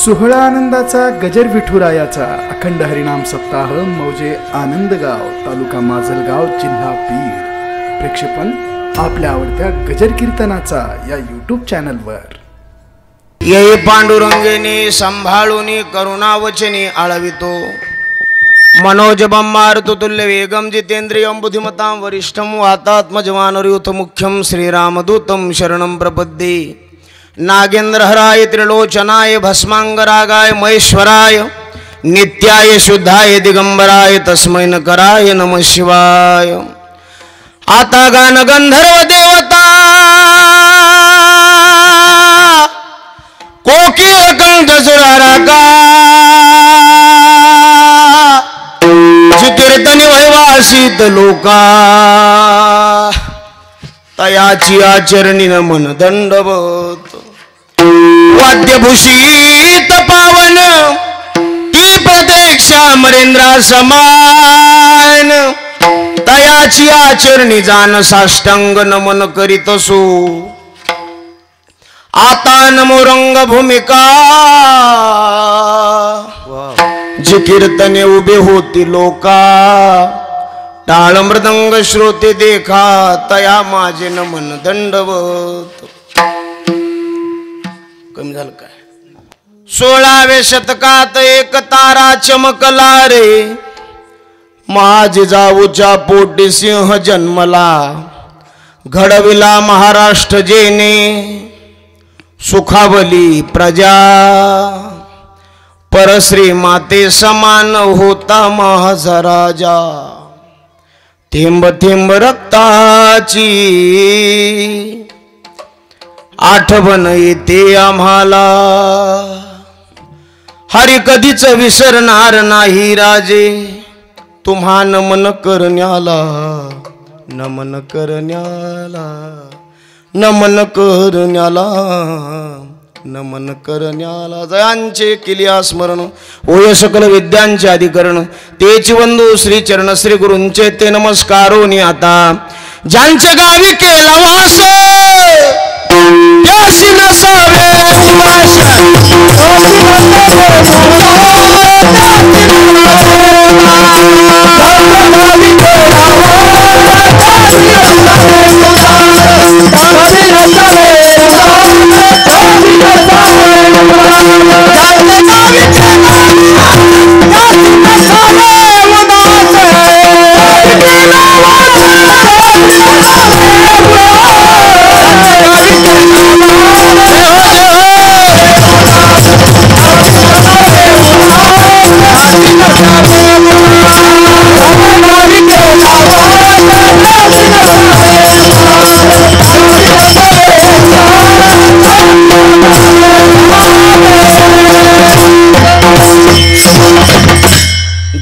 सोहळा आनंदाचा गजर विठुरायाचा अखंड हरिनाम सप्ताह मौजे आनंदगाव तालुका माजलगाव जिल्हा बीड प्रेक्षेपण आपल्या आवडत्या गजर कीर्तनाचा या यूट्यूब चॅनलवर ये पांडुरंगेने संभाळूनी करुणावचनी आळवितो मनोज बंबार तुल्य वेगम जितेंद्रियं बुद्धिमतां वरिष्ठं वातात्मजवानरयूथ मुख्यं श्रीरामदूतं शरणं प्रपद्ये नागेंद्रहराय त्रिलोचनाय भस्मांगरागाय महेश्वराय नित्याय शुद्धाय दिगंबराय तस्मै नकराय नमः शिवाय। आता गान गंधर्व देवता कोकिल कंठ सुराराका कीर्तनी वैवासित लोका तयाची आचरणी मन दंडवत वाद्यभूषित पावन ती प्रतीक्षा मरेंद्रा समान तयाची आचरणी जान साष्टांग नमन करीत असो। आता नमो रंग भूमिका जी कीर्तने उभे होती लोका टाळ मृदंग श्रोते देखा तया माझे नमन दंडवत। कमी झालं काय 16व्या शतकात एक तारा चमकला रे माझे जाऊच्या पोटी सिंह जन्मला घडविला महाराष्ट्र जेने सुखावली प्रजा परश्री माते समान होता माझा राजा थेंब थेंब रक्ताची आठवण येते आम्हाला हरी कधीच विसरणार नाही राजे तुम्हा नमन करण्याला नमन करण्याला नमन करण्याला नमन करण्याला जयांचे केलिया स्मरण होय सकल विद्यांचे अधिकरण तेच वंदू श्री चरण श्री गुरूंचे ते नमस्कारोनी आता ज्यांच्या गावी केला वास त्याशी नसावे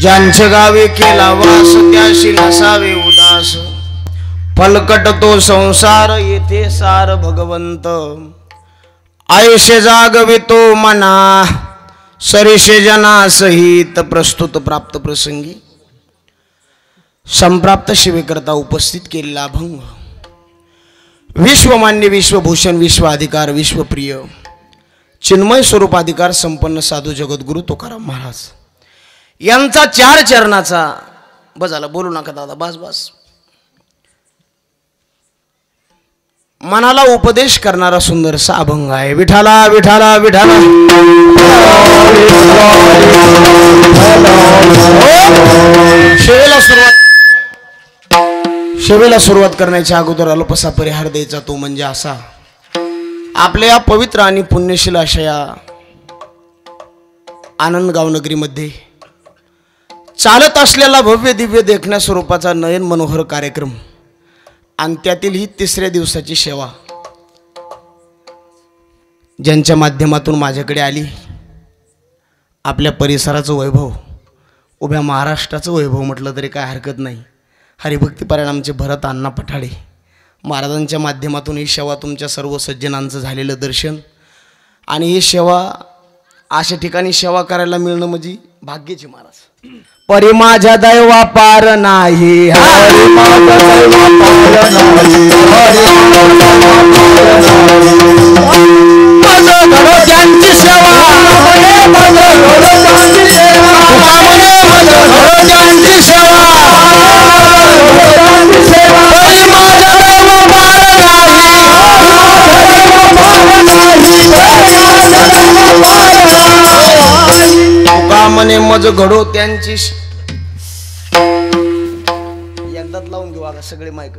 ज्यांच्या गावी केला वास त्याशी नसावे उदास फलकट तो संसार येथे सार भगवंत आयुष्य जागवितो मना सरिषे जना सहित प्रस्तुत प्राप्त प्रसंगी संप्राप्त शिवेकरता उपस्थित केलेला अभंग विश्वमान्य विश्वभूषण विश्वाधिकार विश्वप्रिय चिन्मय स्वरूपाधिकार संपन्न साधू जगद्गुरु तुकाराम महाराज यांचा 4 चरणाचा बजाला बोलू नका दादा बस बस मनाला उपदेश करणारा सुंदरसा अभंग आहे। विठाला विठाला विठाला शेवेला सुरुवात करण्याच्या अगोदर अल्पसा परिहार द्यायचा तो म्हणजे असा आपल्या या पवित्र आणि पुण्यशील अशा या आनंदगाव नगरीमध्ये चालत असलेला भव्य दिव्य देखण्या स्वरूपाचा नयन मनोहर कार्यक्रम आणि त्यातील ही 3ऱ्या दिवसाची सेवा ज्यांच्या माध्यमातून माझ्याकडे आली आपल्या परिसराचं वैभव उभ्या महाराष्ट्राचं वैभव म्हटलं तरी काय हरकत नाही। हरिभक्तीपरायण आमचे भरत अण्णा पठाडे महाराजांच्या माध्यमातून ही सेवा तुमच्या सर्व सज्जनांचं झालेलं दर्शन आणि ही सेवा अशा ठिकाणी सेवा करायला मिळणं म्हणजे भाग्याची महाराज परी माझ्या दैवा पार नाही हरी माझ्या दैवा पार नाही माझं घरो त्यांची सेवा म्हणे मज घडो त्यांची एकदाच लावून घेऊ आता सगळे मायक.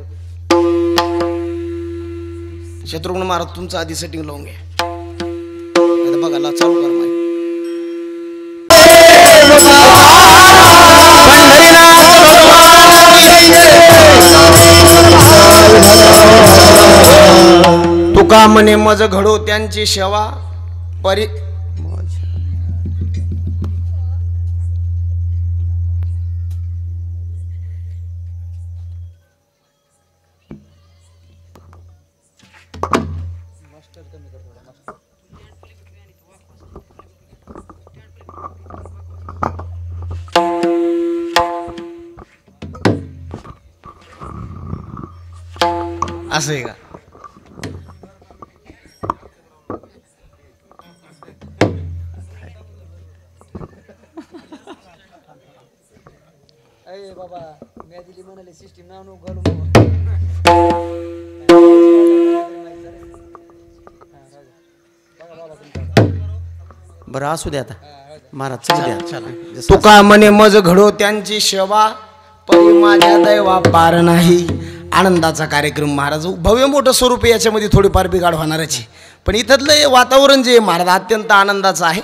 शत्रुघ्न महाराज तुमचं आधी सेटिंग लावून घ्या. बघा ला चालू कर माईक. तुका म्हणे मज घडो त्यांची सेवा परी असं आहे का? बाबा मी दिली म्हणाले सिस्टीम नाव नको घालू. बरं असू द्या आता महाराज चल द्या. तुका म्हणे मज घडो त्यांची सेवा परी माझ्या दैवा पार नाही. आनंदाचा कार्यक्रम महाराज भव्य मोठं स्वरूप याच्यामध्ये थोडीफार बिघाड होणारच आहे, पण इथलं वातावरण जे महाराज अत्यंत आनंदाचं आहे.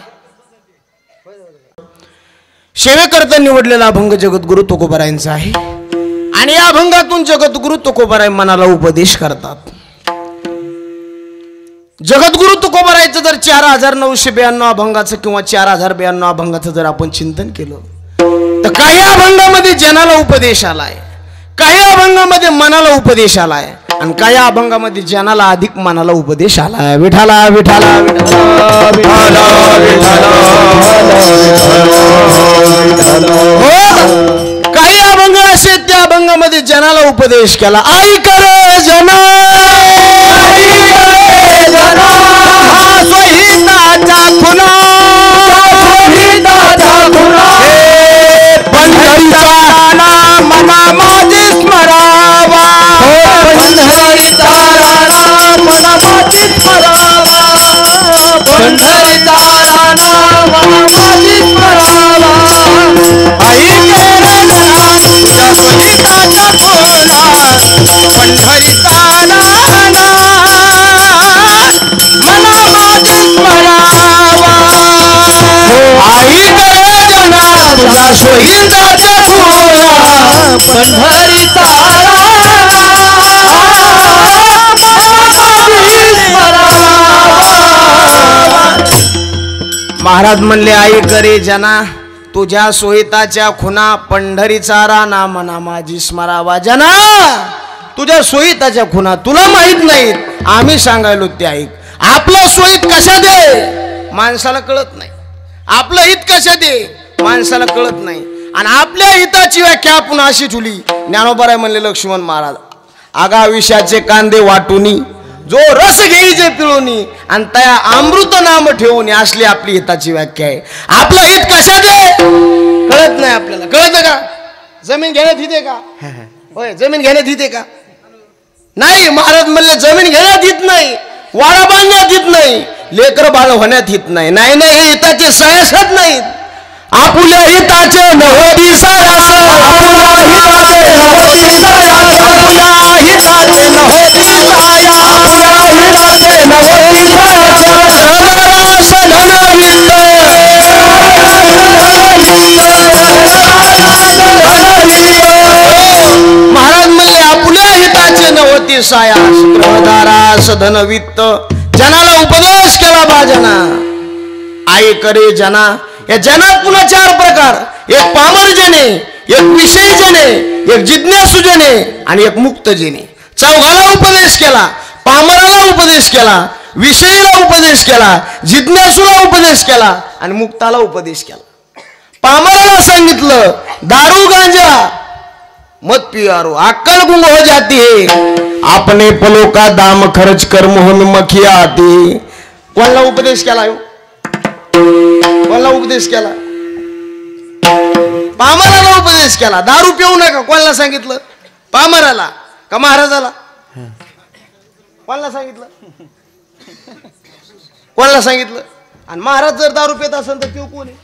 सेवेकरता निवडलेला अभंग जगद्गुरु तुकोबारायांचा आहे आणि या अभंगातून जगद्गुरु तुकोबाराय मनाला उपदेश करतात. जगद्गुरु तुकोबारायचं जर 4992 अभंगाचं किंवा 4092 अभंगाचं जर आपण चिंतन केलं तर काही अभंगामध्ये जनाला उपदेश आलाय, काही अभंगामध्ये मनाला उपदेश आलाय आणि काही अभंगामध्ये जनाला अधिक मनाला उपदेश आलाय. विठाला विठाला काही अभंग असे त्या अभंगामध्ये जनाला उपदेश केला. आई कर जना सोहिताचा खुना पंढरीचा मना माझी स्मरावा. पंढरीचा मना माझी स्मरावा. पंढरीचा मना माझी स्मरावा. आई तुझ्या सोहिताचा खुना पंढरीचा मना माझी स्मरावा. आई जना तुझा सोहिताचा खुना पंढरीचा महाराज म्हणले आई करे जना तुझ्या सोहिताच्या खुना पंढरीचा राणा मना माझी स्मरावा. जना तुझ्या सोहिताच्या खुना तुला माहित नाहीत, आम्ही सांगायलो ते ऐक. आपलं सोहित कशा दे माणसाला कळत नाही, आपलं हित कशा दे माणसाला कळत नाही. आणि आपल्या हिताची व्याख्या आपण अशी ठुली. ज्ञानोबाराय म्हणले लक्ष्मण महाराज आगा विषाचे कांदे वाटुनी जो रस घेईचे पिळूनी आणि त्या अमृत नाम ठेवून असली आपली हिताची व्याख्या आहे. आपलं हित कशा दे कळत नाही आपल्याला. कळत का? जमीन घेण्यात हित आहे का? होय जमीन घेण्यात हित आहे का? नाही. महाराज म्हणले जमीन घेण्यात हित नाही, वाडा बांधण्यात हित नाही, लेकर बाळ होण्यात हित नाही. नाही नाही हे हिताचे सयासत नाहीत. आपुल्या हिताचे नव्हती सायास, आपुल्या हिताचे नव्हती सायास, आपुल्या हिताचे नव्हती साया, आपुल्या हिताचे नव्हती सायास. धनरास धनविंद महाराज म्हणले आपुल्या हिताचे नव्हती सायास, प्रधारास धनवित्त. जनाला उपदेश केला बाजना. आई करे जना. या जनात पुन्हा 4 प्रकार. एक पामर जने, एक विषयी जने, एक जिज्ञासू जने आणि एक मुक्त जने. चौघाला उपदेश केला. पामराला उपदेश केला, विषयीला उपदेश केला, जिज्ञासूला उपदेश केला आणि मुक्ताला उपदेश केला. पामराला सांगितलं दारू गांजा मत पियारो अक्कल गुंग हो जाती है, अपने पलों का दाम खर्च कर मुंह में मखिया आती. कोणाला उपदेश केला? कोणाला उपदेश केला? पामराला उपदेश केला. दारू पिऊ नका. कोणाला सांगितलं? पामराला का महाराजाला? कोणाला सांगितलं? कोणाला सांगितलं? आणि महाराज जर दारू पित असेल तर पिऊ कोण आहे?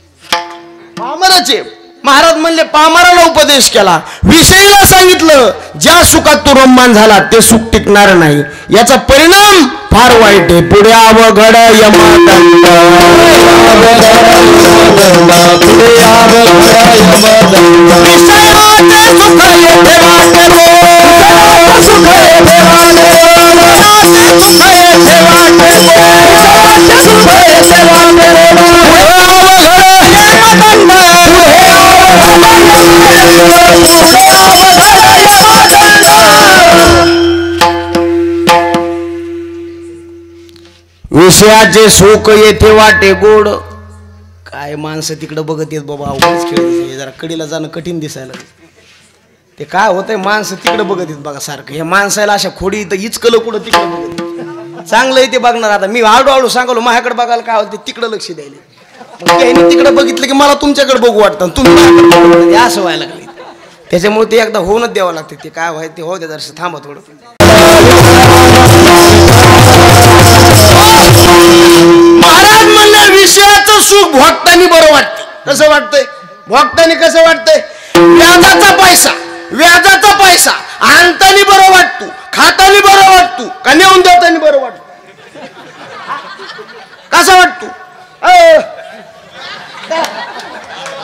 पामराचे महाराज म्हणले पामराला उपदेश केला, विषयीला सांगितलं ज्या सुखात तू रममान झाला ते सुख टिकणार नाही, याचा परिणाम फार वाईट आहे. पुढे अवघड यमदंड, विषयाचे सुख येथे वाटे गोड. काय माणसं तिकडं बघत येत बाबा, अवघडच खेळ दिसते, जरा कडीला जाणं कठीण दिसायला. ते काय होतंय, माणसं तिकडं बघत येत बघा सारखं. हे माणसाला अशा खोडी इथं इचकलं कुठं तिकडं बघत येत. चांगलं आहे ते बघणार. आता मी आळू सांगलो माझ्याकडे बघायला काय होतं तिकडं लक्ष द्यायला, मग त्यांनी तिकडे बघितलं की मला तुमच्याकडे बघू वाटतं, तुम्ही असं व्हायला लागले. त्याच्यामुळे ते एकदा होऊनच द्यावं लागते. ते काय व्हायचं ते होऊ द्या, जरा थांबा थोडं. महाराज म्हणलं विषयाचं सुख भोगतानी बरं वाटतं. कसं वाटतंय भोगतानी? कसं वाटतंय? व्याजाचा पैसा आणतानी बरं वाटतो, खातानी बरं वाटतो का नेऊन देतानी बरं वाटतो? कसं वाटतो?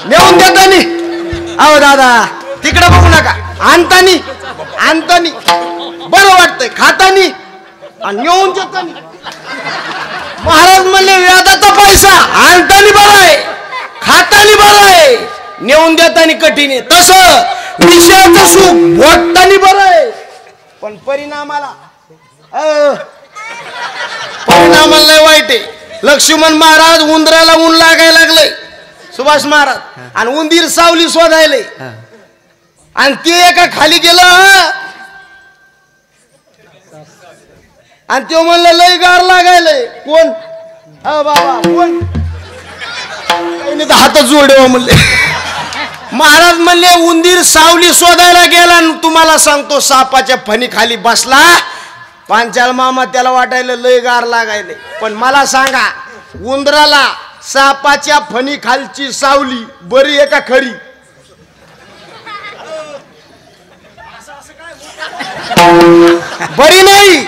नेऊन देतानी. अहो दादा तिकडे बघू नका. आणतानी बरं वाटतंय, खातानी आणि नेऊन देतानी. महाराज म्हणले व्याजाचा पैसा आणतानी बरं आहे, खातानी बरं आहे, नेऊन देतानी कठीण आहे. तसं विषयाचं सुख भोगतानी बरं आहे, पण परिणामाला लय वाईट आहे. लक्ष्मण महाराज उंदराला ऊन लागायला लागले, सुभाष महाराज, आणि उंदीर सावली शोधायले, आणि ते एका खाली गेलं आणि तो म्हणलं लय गार लागायलंय. कोण? बाबा कोण? हातच जोडव म्हणले. महाराज म्हणले उंदीर सावली शोधायला गेला, तुम्हाला सांगतो सापाच्या फणी खाली बसला. पांचाल मामा त्याला वाटायला लय गार लागायले, पण मला सांगा उंदराला सापाच्या फणी खालची सावली बरी आहे का खरी? बरी नाही,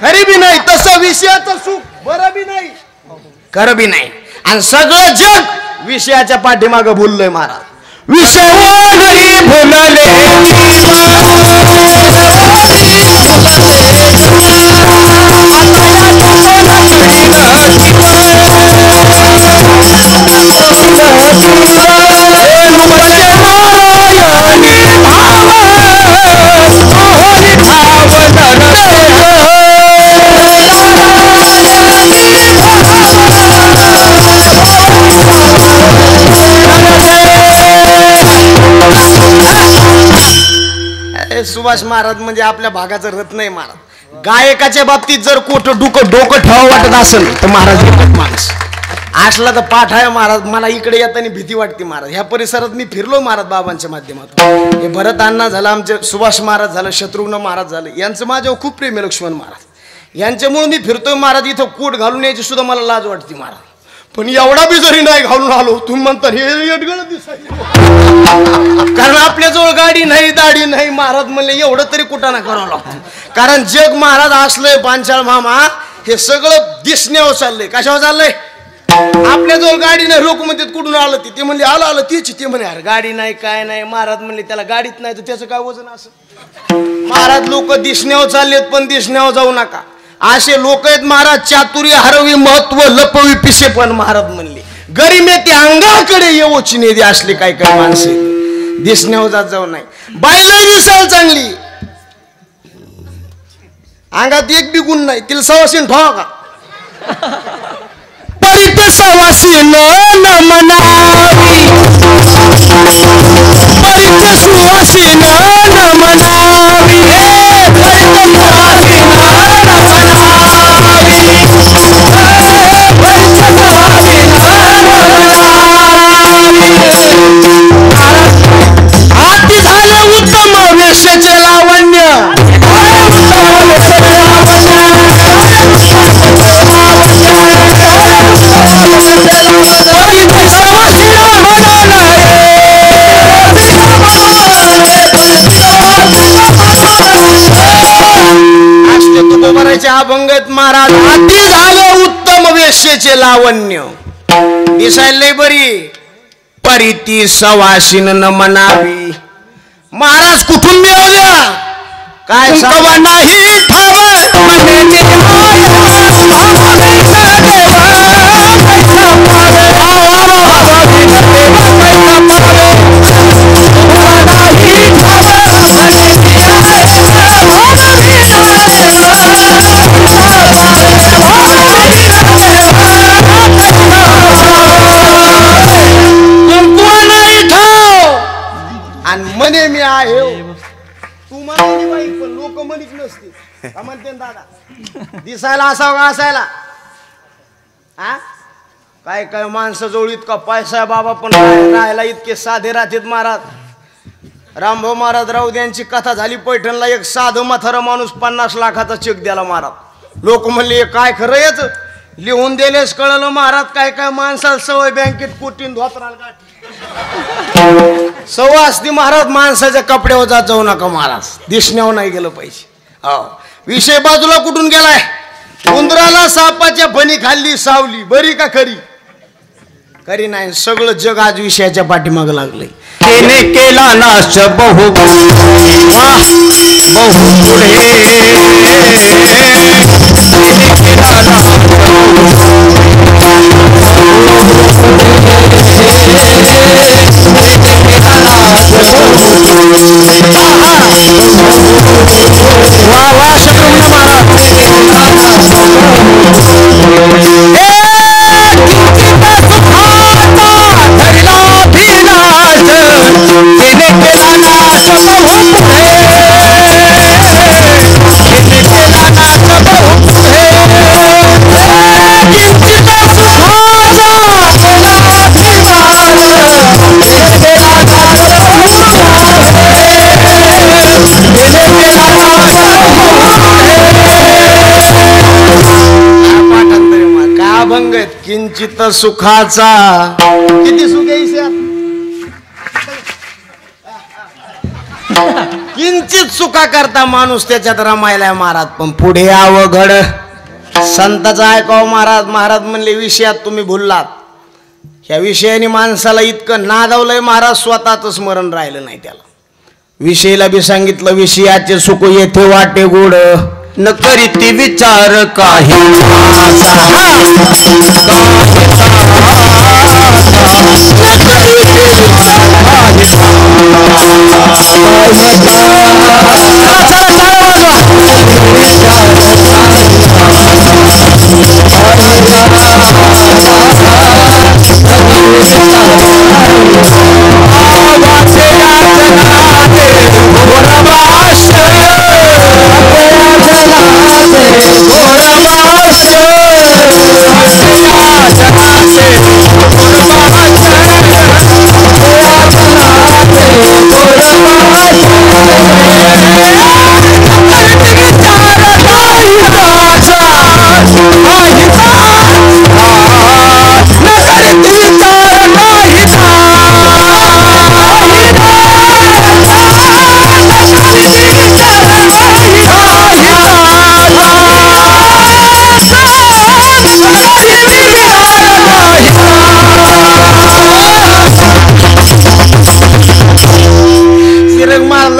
खरी बी नाही. तसं विषयाचं सुख बरं बी नाही, खरं बी नाही. आणि सगळं जग विषयाच्या पाठीमागे भुललंय महाराज. विषय भुलले सुभाष महाराज म्हणजे आपल्या भागाचं रत्न आहे महाराज. गायकाच्या बाबतीत जर डोकं ठेवावं वाटत असेल तर महाराज एकच माणूस असला तर पाठ आहे महाराज. मला इकडे येताना भीती वाटते महाराज. ह्या परिसरात मी फिरलो महाराज बाबांच्या माध्यमातून. हे भरत अण्णा झालं, आमचे सुभाष महाराज झालं, शत्रुघ्न महाराज झालं, यांचं माझ्यावर खूप प्रेम आहे. लक्ष्मण महाराज यांच्यामुळे मी फिरतोय महाराज. इथं कोट घालून यायची सुद्धा मला लाज वाटते महाराज. पण एवढा बी जरी नाही घालून आलो तुम्ही म्हणता हे येडगळ दिसायचं, कारण आपल्याजवळ गाडी नाही दाढी नाही. महाराज म्हणले एवढं तरी कुठं करावं लागतं, कारण जग महाराज असलंय पांचाळ मामा हे सगळं दिसण्यावर चाललंय. कशावर चाललंय? आपल्याजवळ गाडी नाही. लोक म्हणतात कुठून आलं ते म्हणले आलं तीच. ते म्हणे अरे गाडी नाही काय नाही. महाराज म्हणले त्याला गाडीत नाही तर त्याचं काय वजन असं. महाराज लोक दिसण्यावर चाललेत, पण दिसण्यावर जाऊ नका. असे लोक आहेत महाराज. चातुर्य हरवी महत्व लपवी पिसे. पण महाराज म्हणले गरिमे ते अंगाकडे येऊची नेदी असले काय काय माणसे दिसण्यावर जात जाऊ नाही. बाईला दिसायला चांगली, अंगात एक बी गुण नाही, तिला सवासीन ठेवा का? परित सवासीन न मनावी, परित सुवासीन न मनावी, परित सुवासीन न मनावी, परित सुवासीन हाती झाले उत्तम वेशाचे लावण्य, परित सवासीन म्हणाला अभंगत महाराज अति झाले उत्तम वेश्येचे लावण्य दिसायला लय बरी परिती सवासिन न म्हणावी महाराज कुठून मिळवू द्या काय सांगा नाही ठाव मनेचे म्हणे मी आहे तू म्हणाली बाई पण लोक म्हणत नसते का म्हणते दादा दिसायला असावं का असायला हा काय काय माणसं जवळ इतका पैसा आहे बाबा पण राहायला इतके साधे राहतात महाराज रामभाऊ महाराज राऊत यांची कथा झाली पैठणला एक साधं म्हातारा माणूस 50 लाखाचा चेक द्याला महाराज लोक म्हणले काय खरं याच लिहून दिलेस कळलं महाराज काय काय माणसाला सवय बँकेत कोटीन धोतराला सवय असते महाराज माणसाच्या कपड्यावर जाऊ नका महाराज दिसण्यावर नाही गेलं पाहिजे हो विषय बाजूला कुठून गेलाय उंदराला सापाच्या फणी खाल्ली सावली बरी का खरी खरी नाही सगळं जग आज विषयाच्या पाठीमाग लागलंय तिने केला नाश बहु बहु पुढे तिने केला अभंगत किंचित सुखाचा किती सुख आहे किंचित सुखा करता माणूस त्याच्यात रमायलाय महाराज पण पुढे अवघड संताचा ऐकाव महाराज महाराज म्हणले विषयात तुम्ही भुललात ह्या विषयाने माणसाला इतकं नादावलंय महाराज स्वतःच स्मरण राहिलं नाही त्याला विषयाला बी सांगितलं विषयाचे सुख येथे वाटे गोड न करीती विचार काही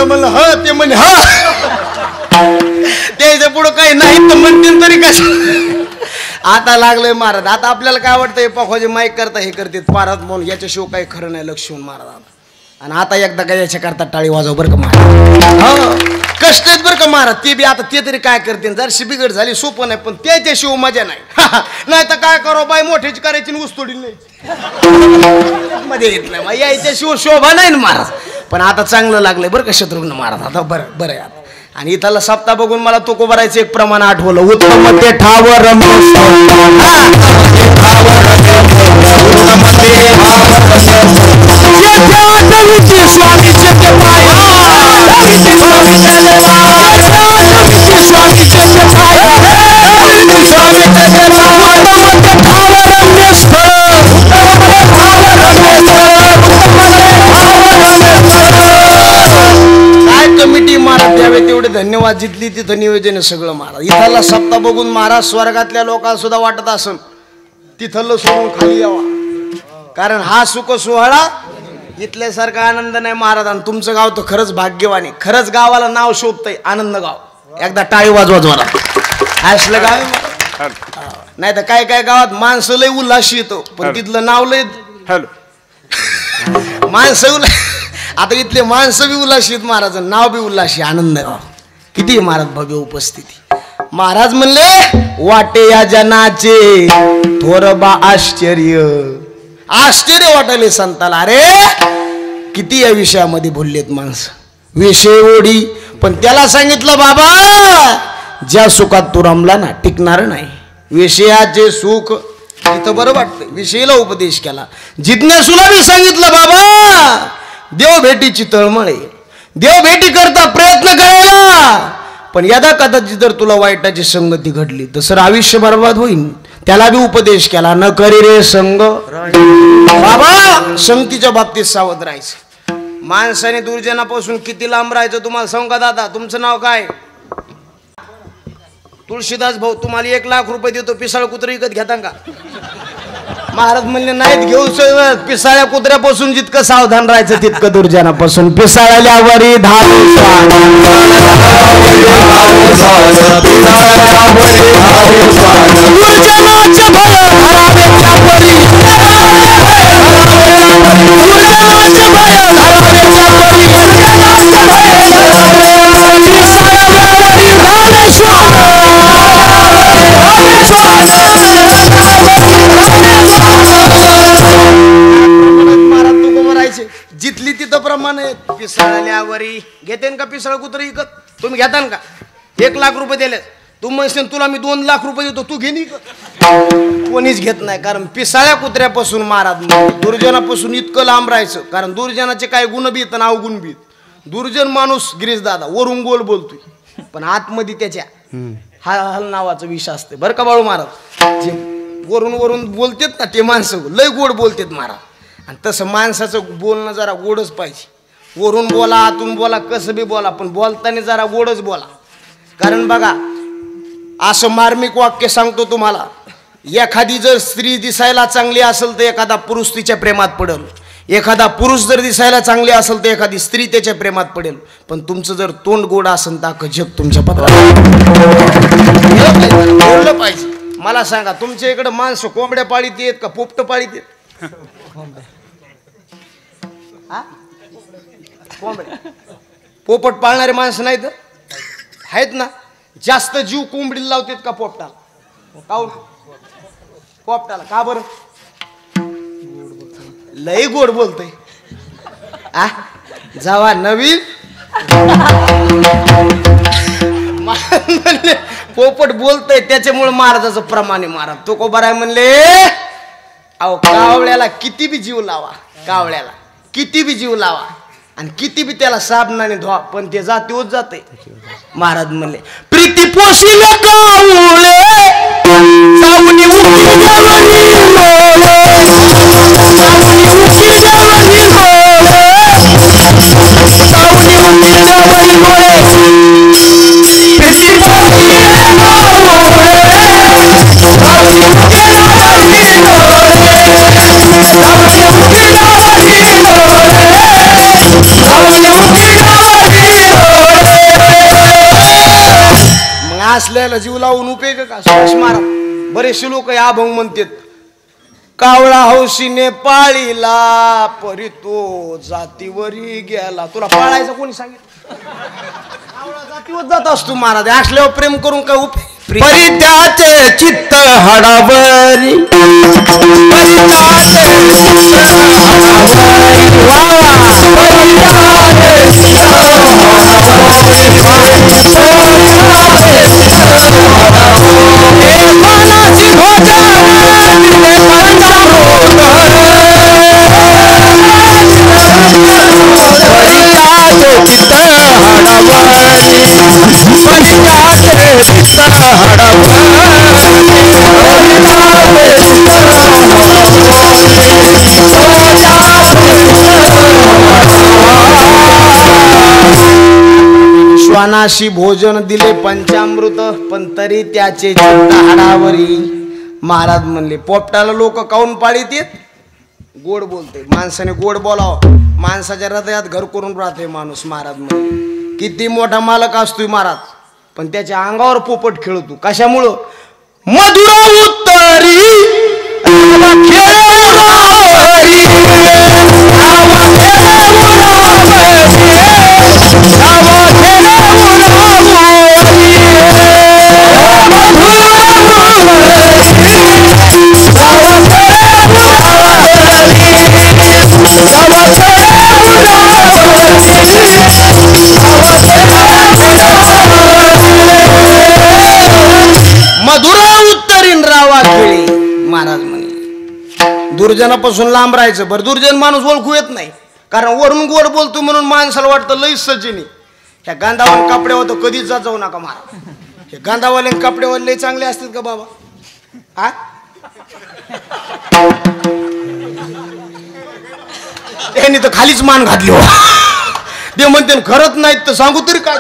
म्हणलं ह ते म्हणे हा त्याच्या पुढं काही नाही तर म्हणतील तरी कसं आता लागलंय महाराज आता आपल्याला काय वाटतंय पखवाजे माईक करता हे करते पारात म्हणून याच्याशिवाय काही खरं नाही लक्ष होऊन महाराज आणि आता एकदा काय याच्या करता टाळी वाजव बरं का महाराज हो कष्ट आहेत बरं का महाराज ते बी आता ते तरी काय करते जरशी बिघड झाली सोपं नाही पण त्याच्याशिवाय मजा नाही नाही तर काय करो बाई मोठ्याची करायची ऊसतोडी नाही मध्ये येत नाही याच्याशिवाय शोभा नाही ना महाराज पण आता चांगलं लागलंय बरं का शत्रुघ्न महाराज आता बरं बरं आहे आता आणि इथला सप्ताह बघून मला तो कोबरायचं एक प्रमाण आठवलं उत्तम ते ठावर कमिटी महाराज द्यावे तेवढे धन्यवाद धन्यवाद. जिथली तिथं नियोजन आहे सगळं महाराज. इथला सप्ताह बघून महाराज स्वर्गातल्या लोकांना सुद्धा वाटत असन तिथलं सोडून खाली यावा, कारण हा सुख सोहळा इथल्यासारखा आनंद नाही महाराज. आणि तुमचं गाव तर खरंच भाग्यवान आहे. खरंच गावाला नाव शोभतंय आनंद गाव. एकदा टाळी वाजवा जोरात. असलं गाव नाही तर काय काय गावात माणसं लय उल्हाशी येतो, पण तिथलं नाव लय माणसं आता इथले माणसं बी उल्हाशी महाराज, नाव बी उल्हाशी आनंद गाव. किती महाराज भव्य उपस्थिती. महाराज म्हणले वाटे या जनाचे थोरबा आश्चर्य. आश्चर्य वाटले संताला. अरे किती या विषयामध्ये बोललेत माणसं. विषय ओढी, पण त्याला सांगितलं बाबा ज्या सुखात तू रमला ना टिकणार नाही. विषयाचे सुख इथं बरं वाटतं. विषयीला उपदेश केला. जिज्ञासूला बी सांगितलं बाबा देव भेटीची तळमळ आहे. देव भेटी करता प्रयत्न करायला, पण यदा कदाचित जर तुला वाईटाची संगती घडली तर सर आयुष्य बर्बाद होईल. त्याला बी उपदेश केला. न करी रे संग बाबा. संगतीच्या बाबतीत सावध राहायचं. माणसाने दुर्जनापासून किती लांब राहायचं तुम्हाला सांगू का दादा? तुमचं नाव काय? तुळशीदास भाऊ. तुम्हाला 1 लाख रुपये देतो, पिसाळ कुत्र विकत घेता का? महाराज म्हणले नाहीत घेऊ. पिसाळ्या कुत्र्यापासून जितकं सावधान राहायचं तितकं दुर्जनापासून. पिसाळल्यावरी जिथली तिथं प्रमाण आहे. पिसाळल्यावरी घेते का पिसाळ कुत्र इकत? तुम्ही घेता का? 1 लाख रुपये दिले, तू म्हणशील तुला मी 2 लाख रुपये देतो, तू घेणी का? कोणीच घेत नाही. कारण पिसाळ्या कुत्र्यापासून महाराज दुर्जनापासून इतकं लांब राहायचं. कारण दुर्जनाचे काय गुण बीत आणि अवगुण बीत. दुर्जन माणूस गिरीश दादा वरून गोल बोलतोय, पण आतमध्ये त्याच्या हल नावाचं विष असते बरं का बाळू महाराज. जे वरून वरून बोलतेत ना ते माणसं लय गोड बोलतेत महाराज. आणि तसं माणसाचं बोलणं जरा गोडच पाहिजे. वरून बोला आतून बोला कसं बी बोला, पण बोलताना जरा गोडच बोला. कारण बघा असं मार्मिक वाक्य सांगतो तुम्हाला. एखादी जर स्त्री दिसायला चांगली असेल तर एखादा पुरुष तिच्या प्रेमात पडेल. एखादा पुरुष जर दिसायला चांगली असेल तर एखादी स्त्री त्याच्या प्रेमात पडेल. पण तुमचं जर तोंड गोड असेल तर अख्खं जग तुमच्या पत्रात बोललं पाहिजे. मला सांगा तुमच्या इकडं माणसं कोंबड्या पाळीत येत का पोपट पाळीत येत? पोपट पाळणारे माणसं नाहीत आहेत ना. जास्त जीव कोंबडीला लावतात का पोपटाला? पोपटाला का बरं? लय गोड बोलतय. जावा नवीन म्हणले पोपट बोलतय त्याच्यामुळे महाराजाचं प्रमाण आहे. महाराज तो को बराय म्हणले अहो कावळ्याला किती बी जीव लावा, कावळ्याला किती बी जीव लावा आणि किती बी त्याला साबणाने धुवा, पण ते जातीवच जाते. महाराज म्हणले प्रीती पोशील कावळे सावनी उकी जवनी लोळे, सावनी उकी जवनी लोळे, सावनी उकी जवनी लोळे, प्रीती पोशील कावळे सावनी उकी जवनी लोळे, सावनी उकी जवनी लोळे. मग असल्याला जीव लावून उपयोग का? श्वास मारा. बरेचसे लोक या अभंग म्हणतात कावळा हौशीने पाळीला परी तो जातीवरी गेला. तुला पाळायचं कोणी सांगितलं? कावळा जातीवर जात असतो महाराज. असल्यावर प्रेम करून काय उपयोग? परी त्याचे चित्त हडावरी, परी त्याचे चित्त हडावरी, मनाची भोजन तिने पंचा रोग, परी त्याचे चित्त हडावरी, परी त्याचे चित्त हडावरी, श्वानाशी भोजन दिले पंचामृत, पण तरी त्याचे चित्त हाडावरी. महाराज म्हणले पोपटाला लोक काऊन पाळीत येत? गोड बोलते. माणसाने गोड बोलावं, माणसाच्या हृदयात घर करून राहते माणूस. महाराज म्हणले किती मोठा मालक असतोय महाराज, पण त्याच्या अंगावर पोपट खेळतो. कशामुळं? मधुरा उत्तरी मधुरा उत्तरीन रावा खेळी. महाराज म्हणे दुर्जनापासून लांब राहायचं. बरं दुर्जन माणूस ओळखू येत नाही, कारण वरून गोड बोलतो म्हणून माणसाला वाटतं लई सज्जनी. ह्या गांधावाले कपड्यावर तर कधीच जाऊ नका महाराज. हे गांधावाले कपड्यावर लई चांगले असतात का बाबा? हा त्यांनी तर खालीच मान घातली हो. ते म्हणते खरंच नाहीत तर सांगू तरी काय?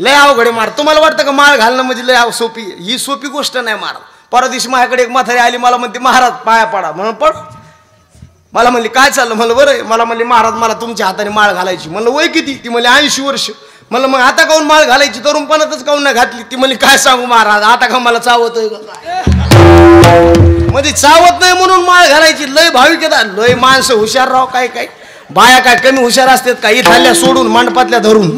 लय अवघडे मार. तुम्हाला वाटतं का माळ घालणं म्हणजे लय सोपी? ही सोपी गोष्ट नाही महाराज. परवा दिवशी माझ्याकडे एक म्हातारी आली, मला म्हणते महाराज पाया पडा. म्हणून पड. मला म्हणली काय चाललं? म्हणलं बरं आहे. मला म्हणली महाराज मला तुमच्या हाताने माळ घालायची. म्हणलं वय किती? ती म्हणली 80 वर्ष. म्हणलं मग आता काऊन माळ घालायची? तरुणपणातच काऊन नाही घातली? ती म्हणली काय सांगू महाराज, आता का मला चावतोय म्हणजे चावत नाही म्हणून माळ घालायची. लय भाविक येतात, लय माणसं हुशार राव. काय काय बाया काय कमी हुशार असतात का? इथल्या सोडून मंडपातल्या धरून.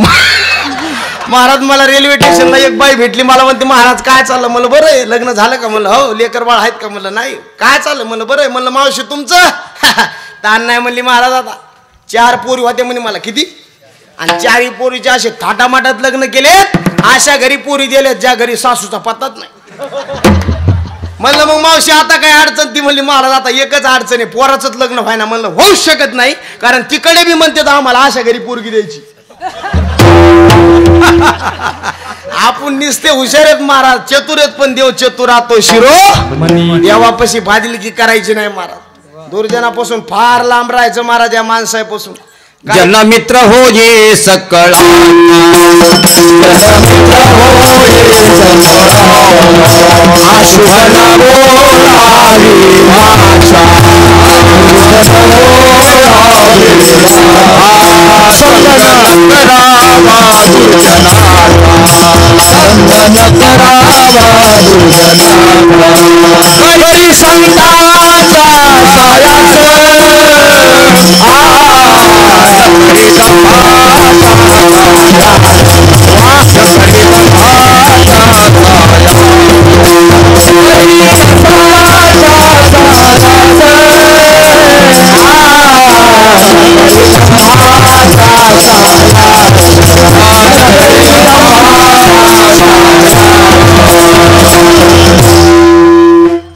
महाराज मला रेल्वे स्टेशनला एक बाई भेटली, मला म्हणते महाराज काय चाललं? म्हणलं बरं आहे. लग्न झालं का? म्हणलं हो. लेकर बाळ आहेत का? म्हणलं नाही. काय चाललं? म्हणलं बरं आहे. म्हणलं मावशी तुमचं? ताण नाही म्हणली महाराज. आता 4 पोरी होत्या म्हणे मला. किती? आणि 4ही पोरीच्या असे थाटामाटात लग्न केले. अशा घरी पोरी दिल्यात ज्या घरी सासूचा पत्ताच नाही. म्हणलं मग मावशी आता काय अडचण? ती म्हणली महाराज आता एकच अडचण आहे, पोराचंच लग्न व्हायना. म्हणलं होऊच शकत नाही, कारण तिकडे बी म्हणते आम्हाला अशा घरी पोरगी द्यायची. आपण निसते हुशार आहेत महाराज, चतुर आहेत, पण देव चतुरातो शिरो देवापाशी भाजली की करायची नाही महाराज. दुर्जनापासून फार लांब राहायचं महाराज. या माणसापासून जनमित्र हो ये सकळा,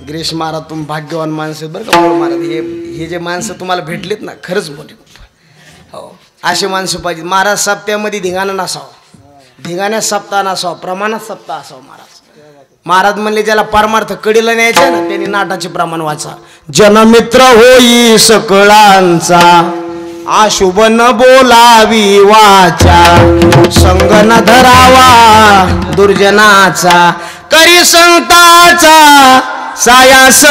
गिरीश महाराज तुम्ही भाग्यवान माणसं बरं का महाराज. हे जे माणसं तुम्हाला भेटलेत ना, खरंच मोठी. हो असे माणसं पाहिजे महाराज. सप्त्यामध्ये धिंगाणं नसावं, धिंगाण्यात सप्ताह नसावं, प्रमाणात सप्ताह असावं महाराज. महाराज म्हणले ज्याला परमार्थ कडीला न्यायचा ना, त्यांनी नाटाचे प्रमाण वाचा. जनमित्र होई सकळांचा, अशुभ न बोलावी वाचा, संग न धरावा दुर्जनाचा, करी संताचा सायास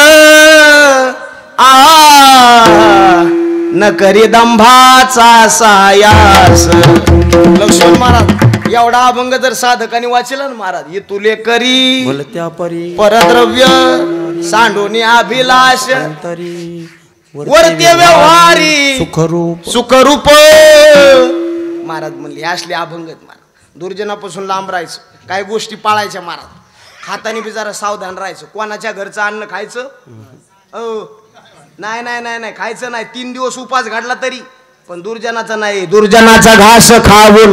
न करी दंभाचा सायास. लक्ष्मण महाराज एवढा अभंग जर साधकाने वाचला ना महाराज, हे तुले करी बोलत्या परी परद्रव्य सांडोनी अभिलाष तरी वरते व्यवहारी सुखरूप सुखरूप. महाराज म्हणले असले अभंग महाराज. दुर्जनापासून लांब राहायचं, काही गोष्टी पाळायच्या महाराज. खातानी बी जरा सावधान राहायचं. कोणाच्या घरचं अन्न खायचं नाही नाही नाही नाही खायचं नाही. 3 दिवस उपास घडला तरी, पण दुर्जनाचा नाही. दुर्जनाचा घास खाऊ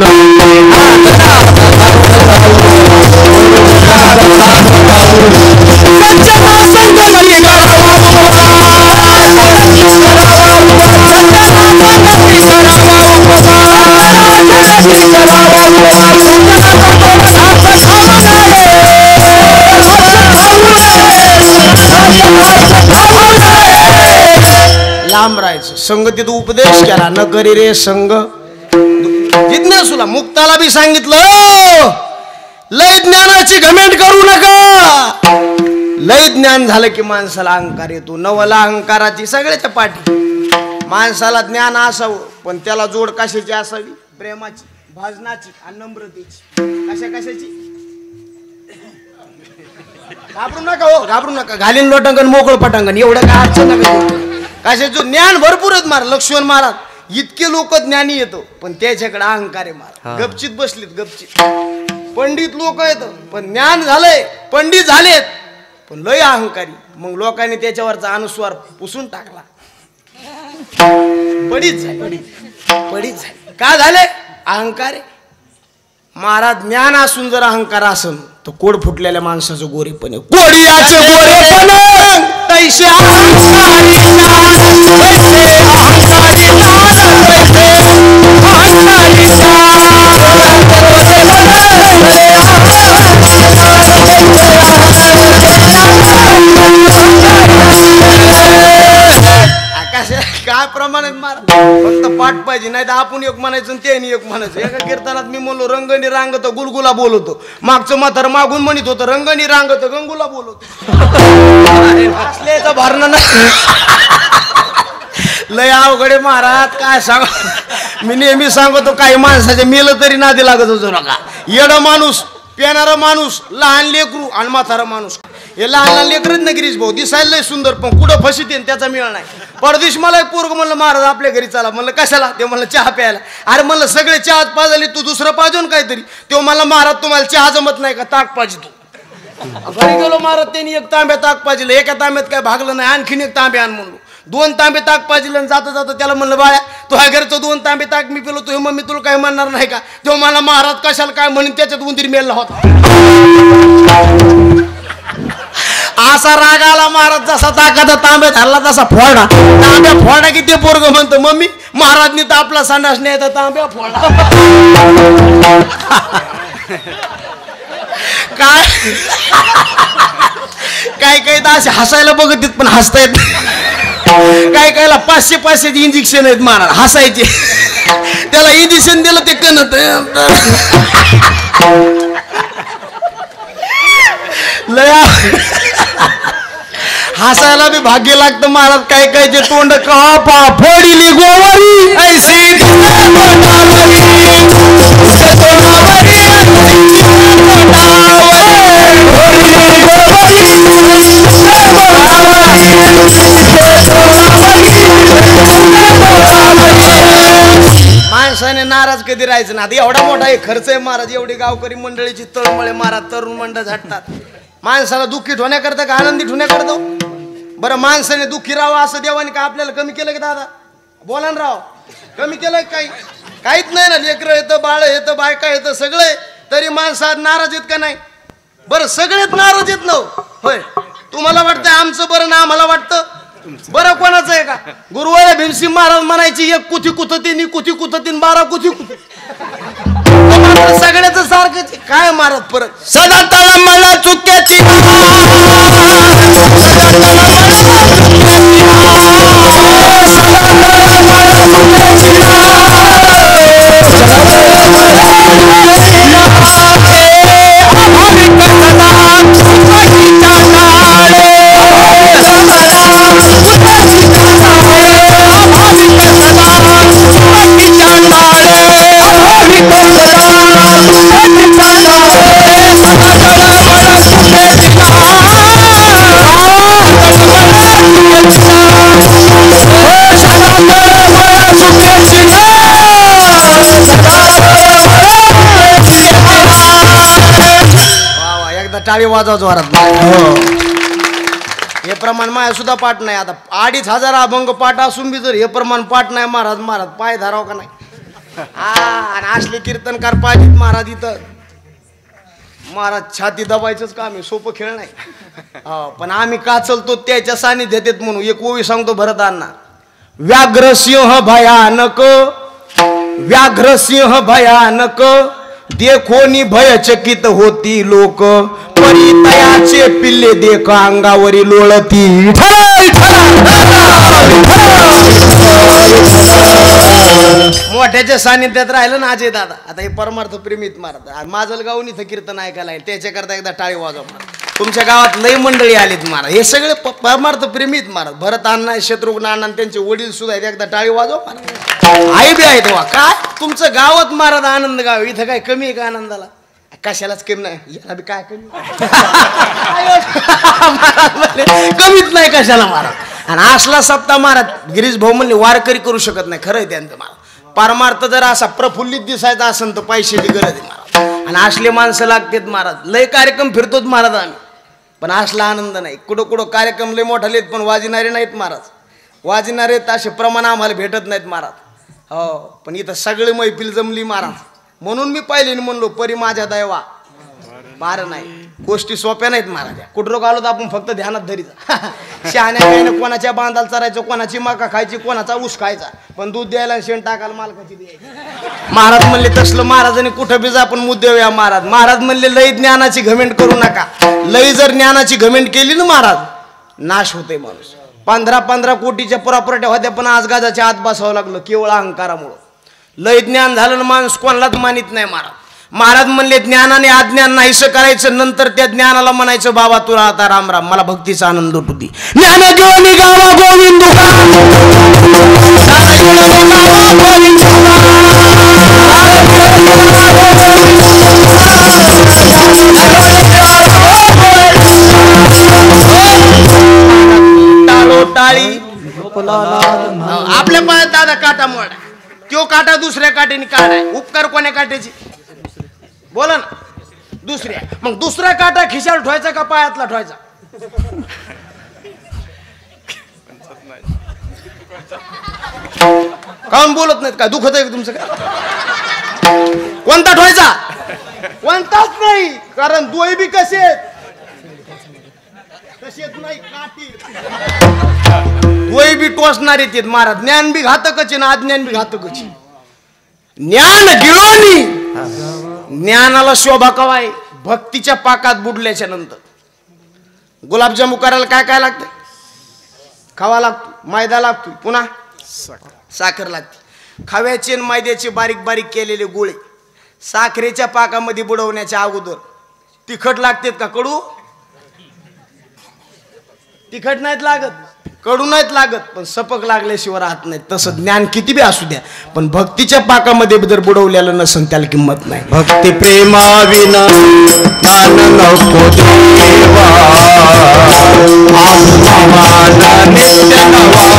लांब राहायचं. संगतीत उपदेश केला, न करी रे संग जिज्ञासूला मुक्ताला बी सांगितलं लय ज्ञानाची घमेंट करू नका. लय ज्ञान झालं की माणसाला अहंकार येतो. नवला अहंकाराची सगळ्याच्या पाठी. माणसाला ज्ञान असावं पण त्याला जोड कशाची असावी? प्रेमाची, भाजनाची आणि नम्रतेची. कशाची? घाबरू नका हो, घाबरू नका. घालीन लोटांगण मोकळ पटांगण एवढं काय अडचण नका. कशाचं ज्ञान भरपूरच मार. लक्ष्मण महाराज इतके लोक ज्ञानी येतो पण त्याच्याकडे अहंकार आहे मार. गपचित बसलीत गपचित. पंडित लोक येत पण ज्ञान झालंय, पंडित झालेत पण लय अहंकारी. मग लोकांनी त्याच्यावरचा अनुस्वार पुसून टाकला. पडीच झाली. काय झाले? अहंकार आहे. महाराज ज्ञान असून जर अहंकार असन तर कोड फुटलेल्या माणसाचं गोरेपण. कोडियाचे गोरेपण तैसे काय प्रमाणात मार. फक्त पाठ पाहिजे नाही तर आपण एक म्हणायचं ते एक म्हणायचं. एका कीर्तनात मी म्हणलो रंगणी रांगत गुलगुला बोलवतो. मागचं म्हातार मागून म्हणत होतं रंगणी रांगत गंगुला बोलवतो. असल्याचं भरणं नाही. लय अवघडे महाराज काय सांग. मी नेहमी सांगतो काही माणसाच्या मेलं तरी नादी लागत होतो नका. येडा माणूस, पेणारा माणूस, लहान लेकरू आणि म्हातारा माणूस. हे लहान लहान लेकरच ना गिरीश भाऊ दिसायला लय सुंदर पण कुठं फशीत त्याचा मिळ नाही. परदेश मला एक पोरग म्हणलं महाराज आपल्या घरी चला. म्हणलं कशाला? ते म्हणलं चहा प्यायला. अरे म्हणलं सगळे चहा पाजले तू दुसरं पाजून काहीतरी. तो मला महाराज तुम्हाला चहा जमत नाही का? ताक पाहिजे तू. घरी गेलो महाराज त्यांनी एक तांब्या ताक पाजिलं. एका तांब्यात काय भागलं नाही. आणखीन एक तांबे आण म्हणलो. 2 तांबे ताक पाजिलं आणि जाता जाता त्याला म्हणलं बाळ्या तो ह्या घरचं 2 तांबे ताक मी पिलो. तो मम्मी तुला काय म्हणणार नाही का? तो मला महाराज कशाला काय म्हणून त्याच्यात उंदीर मेला होता. असा राग आला महाराज. जसा ताकाचा तांब्या धरला तसा फोडा. तांब्या फोडा की ते पोरग म्हणतो मम्मी महाराजनी तर आपला संडास नाही तर तांब्या फोडा. काय काय काही तर असे हसायला बघत पण हसता येत. काय कायला 500 इंजेक्शन आहेत महाराज हसायचे. त्याला इंजेक्शन दिलं ते कणत लय हसायला बी भाग्य लागतं महाराज. काय काय जे तोंड का फोडीली गोवारी ऐसी माणसाने नाराज कधी राहायचं ना. एवढा मोठा एक खर्च आहे महाराज. एवढी गावकरी मंडळीची तळमळे महाराज तरुण मंडळ झटतात. माणसाला दुःखी ठेवण्याकरता का आनंदी ठेवण्याकरता? बरं माणसाने दुःखी राहावं असं देवाने का आपल्याला कमी केलं की दादा? बोला ना राव. कमी केलं काही? काहीच नाही ना. लेकरं येतं, बाळ येतं, बायका येतं, सगळं तरी माणसात नाराज येत का नाही? बरं सगळेच नाराज येत ना. होय तुम्हाला वाटतं आमचं बरं ना आम्हाला वाटतं बरं? कोणाचं आहे का? गुरुवार भीमसिंह महाराज म्हणायची एक कुथी कुथतीन 12 कुथी कुथी. सगळ्याच सारखं काय महाराज परत सदा तळमळ चुक्याची टाळी वाजवा जोरात. हे प्रमाण माया सुद्धा पाठ नाही. आता 2500 अभंग पाठ असून बी जर हे प्रमाण पाठ नाही महाराज महाराज पाय धराव का नाही? आणि असले कीर्तनकार पाहिजेत महाराज. इथं महाराज छाती दबायचंच काम आहे. सोपं खेळ नाही. पण आम्ही का चलतो त्याच्या सानिध्यात येत म्हणून एक ओवी सांगतो भरतांना. व्याघ्रसिंह भयानक, व्याघ्रसिंह भयानक, देखोनी भयचकित होती लोक, परितयाचे पिल्ले देख अंगावरी लोळती. मोठ्याच्या सानिध्यात राहिलं ना अजय दादा. आता हे परमार्थ प्रेमीत महाराज माजलगावून इथं कीर्तन ऐकायला येईल, त्याच्याकरता एकदा टाळी वाजव महाराज. तुमच्या गावात लई मंडळी आलीत महाराज, हे सगळे परमार्थ प्रेमीत महाराज. भरत अण्णा, शत्रुघ्न अण्णा, त्यांचे वडील सुद्धा आहेत, एकदा टाळी वाजव महाराज. आई बी आहेत वा. काय तुमचं गावात महाराज आनंद गाव, इथं काय कमी आहे का आनंदाला? कशालाच कमी नाही, याला बी काय कमी कमीच नाही कशाला महाराज. आणि असला सप्ताह महाराज गिरीश भाऊ म्हणले वारकरी करू शकत नाही. खरं आहे त्यांचं महाराज. परमार्थ जर असा प्रफुल्लित दिसायचा असेल तर पैशाची गरज आहे महाराज. आणि असले माणसं लागतात महाराज. लय कार्यक्रम फिरतोच महाराज आम्ही, पण असला आनंद नाही. कुठं कुठं कार्यक्रम लय मोठा लेत, पण वाजणारे नाहीत महाराज. वाजणारे असे प्रमाण आम्हाला भेटत नाहीत महाराज. हो, पण इथं सगळी मैफिल जमली महाराज. म्हणून मी पाहिले म्हणलो परी माझ्या दैवा पार नाही. गोष्टी सोप्या नाहीत महाराज. कुठं आलो तर आपण फक्त ध्यानात धरीचा. शहाण्या काही ना कोणाच्या बांधाला चरायचं, कोणाची मका खायची, कोणाचा ऊस खायचा, पण दूध द्यायला शेण टाकायला मालकाची द्यायची. महाराज म्हणले तसलं महाराजांनी कुठं बीज आपण मुद्देऊया महाराज. महाराज म्हणले लई ज्ञानाची घमेंट करू नका. लई जर ज्ञानाची घमेंट केली ना महाराज नाश होते माणूस. 15 कोटीच्या पुरापुराट्या होत्या, पण आज गाजाच्या आत बसावं लागलं केवळ अहंकारामुळं. लय ज्ञान झालं ना माणूस कोणालाच मानित नाही महाराज. महाराज म्हणले ज्ञानाने अज्ञान नाहीसं करायचं, नंतर त्या ज्ञानाला म्हणायचं बाबा तुला आता राम राम, मला भक्तीचा आनंद लुटू दे. ज्ञान घेऊन गावा गोविंद टाळी आपल्या पायात दादा काटा मोड, तो काटा दुसऱ्या काट्याने काढाय. उपकार कोण्या काट्याची बोला ना? दुसऱ्या. मग दुसरा काटा खिशाला ठेवायचा का पायातला ठेवायचा? काऊन बोलत नाहीत? काय दुखत आहे तुमचं? काय कोणता ठेवायचा? कोणताच नाही, कारण दोही बी कसे नाही काठी दोही बी टोचणारे आहेत महाराज. ज्ञान बी घातकच ना अज्ञान बी घातकच. ज्ञान गिळोनी ज्ञानाला शोभा कवाय भक्तीच्या पाकात बुडल्याच्या नंतर. गुलाबजामू करायला काय काय लागतं? खवा लागतो, मैदा लागतो, पुन्हा साखर लागते. खव्याचे आणि मैद्याचे बारीक बारीक केलेले गोळे साखरेच्या पाकामध्ये बुडवण्याच्या अगोदर तिखट लागतात का कडू? तिखट नाहीत लागत, कडू नाहीत लागत, पण सपक लागल्याशिवाय राहत नाही. तसं ज्ञान किती बी असू द्या, पण भक्तीच्या पाकामध्ये जर बुडवलेलं नसेल त्याला किंमत नाही. भक्ती प्रेमाविना ज्ञान नको देवा. अभिमान नित्य नवा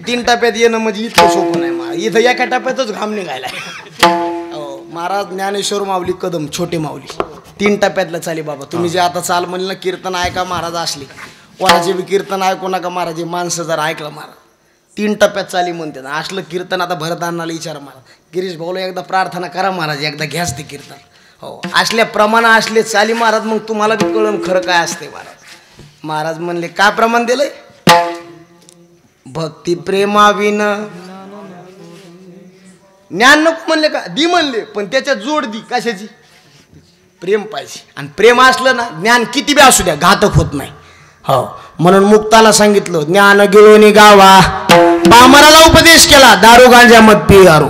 तीन टप्प्यात येणं म्हणजे इतकं सोपं नाही महाराज. इथं एका टप्प्यातच घाम निघायला. महाराज ज्ञानेश्वर माऊली कदम छोटे माऊली 3 टप्प्यातलं चाले बाबा. तुम्ही जे आता चाल म्हणलं कीर्तन ऐका महाराज असले, कोणाचे बी कीर्तन ऐकू नका महाराज. माणसं जर ऐकलं महाराज 3 टप्प्यात चाली म्हणते ना. असलं कीर्तन आता भरत अण्णाला विचारा महाराज. गिरीश भाऊला एकदा प्रार्थना करा महाराज, एकदा घ्याच ते कीर्तन. हो, असल्या प्रमाण असले चाली महाराज, मग तुम्हाला बी कळण खरं काय असते महाराज. महाराज म्हणले काय प्रमाण दिलंय? भक्ती प्रेमाविन ज्ञान नको म्हणले का? दी म्हणले, पण त्याच्यात जोड दी. कशाची? प्रेम पाहिजे. आणि प्रेम असलं ना ज्ञान किती बी असू द्या घातक होत नाही. हो, म्हणून मुक्ताला सांगितलं ज्ञान गिळोनी गावा. पामराला उपदेश केला दारू गांजा मत पियारू.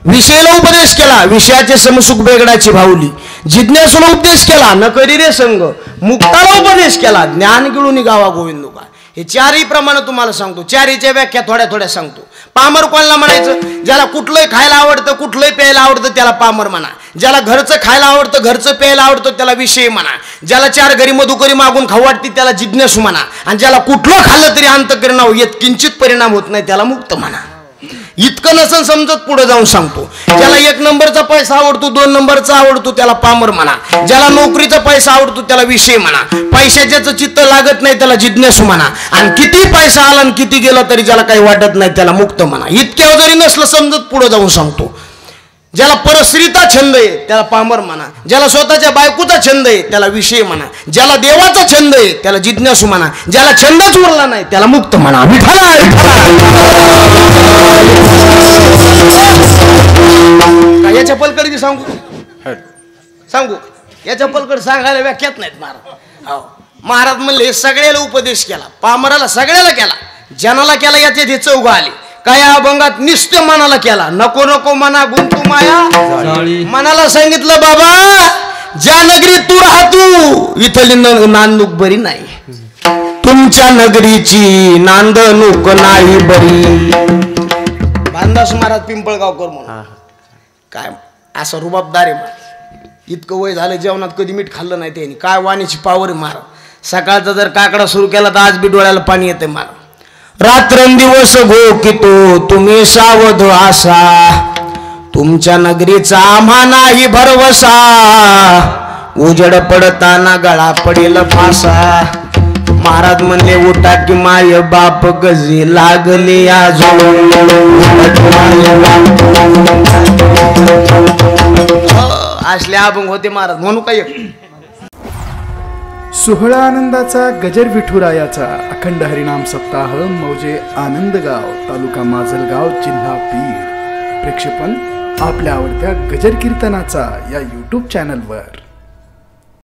विषयाला उपदेश केला, विषयाचे समसुख बेगडाची भावली. जिज्ञासूला उपदेश केला, न करी रे संग. मुक्ताला उपदेश केला, ज्ञान गिळून गावा गोविंदोबा. हे चारही प्रमाणे तुम्हाला सांगतो, चारीच्या व्याख्या थोड्या थोड्या सांगतो. पामर कोणाला म्हणायचं? ज्याला कुठलंही खायला आवडतं, कुठलंही प्यायला आवडतं त्याला पामर म्हणा. ज्याला घरचं खायला आवडतं, घरचं प्यायला आवडतं त्याला विषय म्हणा. ज्याला चार घरी मधुकरी मागून खाऊ वाटते त्याला जिज्ञासू म्हणा. आणि ज्याला कुठलं खाल्लं तरी अंतःकरणावर येत किंचित परिणाम होत नाही त्याला मुक्त म्हणा. इतकं नसन समजत पुढे जाऊन सांगतो. ज्याला 1 नंबरचा पैसा आवडतो, 2 नंबरचा आवडतो त्याला पामर म्हणा. ज्याला नोकरीचा पैसा आवडतो त्याला विषय म्हणा. पैशाच्याचं चित्त लागत नाही त्याला जिज्ञासू म्हणा. आणि किती पैसा आला आणि किती गेला तरी ज्याला काही वाटत नाही त्याला मुक्त म्हणा. इतक्या जरी नसलं समजत पुढे जाऊन सांगतो. ज्याला परस्त्रीचा छंद आहे त्याला पामर म्हणा. ज्याला स्वतःच्या बायकोचा छंद आहे त्याला विषय म्हणा. ज्याला देवाचा छंद आहे त्याला जिज्ञासू म्हणा. ज्याला छंदच उरला नाही त्याला मुक्त म्हणा. याच्या पलकडे सांगू याच्या पलकडे सांगायला व्याख्यात नाहीत महाराज. हो, महाराज म्हणले हे सगळ्याला उपदेश केला, पामराला सगळ्याला केला, जनाला केला याचे ते चौघ आले. काय अभंगात नित्य मनाला केला, नको नको मना गुंतू माया. मनाला सांगितलं बाबा ज्या नगरीत तू राहतू इथली नांदणूक बरी नाही, तुमच्या नगरीची नांदणूक नाही बरी. बांधास महाराज पिंपळगावकर म्हणून काय असं रुबाबदार आहे. इतकं वय झालं जेवणात कधी मीठ खाल्लं नाही त्यांनी. काय वाणीची पावर आहे महाराज. सकाळचा जर काकडा सुरू केला तर आज बी डोळ्याला पाणी येते महाराज. रात्रंदिवस घोकितो तुम्ही सावध आसा, तुमच्या नगरीचा आम्हा नाही भरवसा, उजड पडताना गळा पडेल फासा. महाराज म्हणले उठा की माय बाप गजे लागले आजून. असले अभंग होते महाराज. म्हणू काय सोहळा आनंदाचा गजर विठुरायाचा अखंड हरिनाम सप्ताह मौजे आनंदगाव तालुका माजलगाव जिल्हा बीड. प्रक्षेपण आपल्या आवडत्या गजर कीर्तनाचा या YouTube चॅनलवर.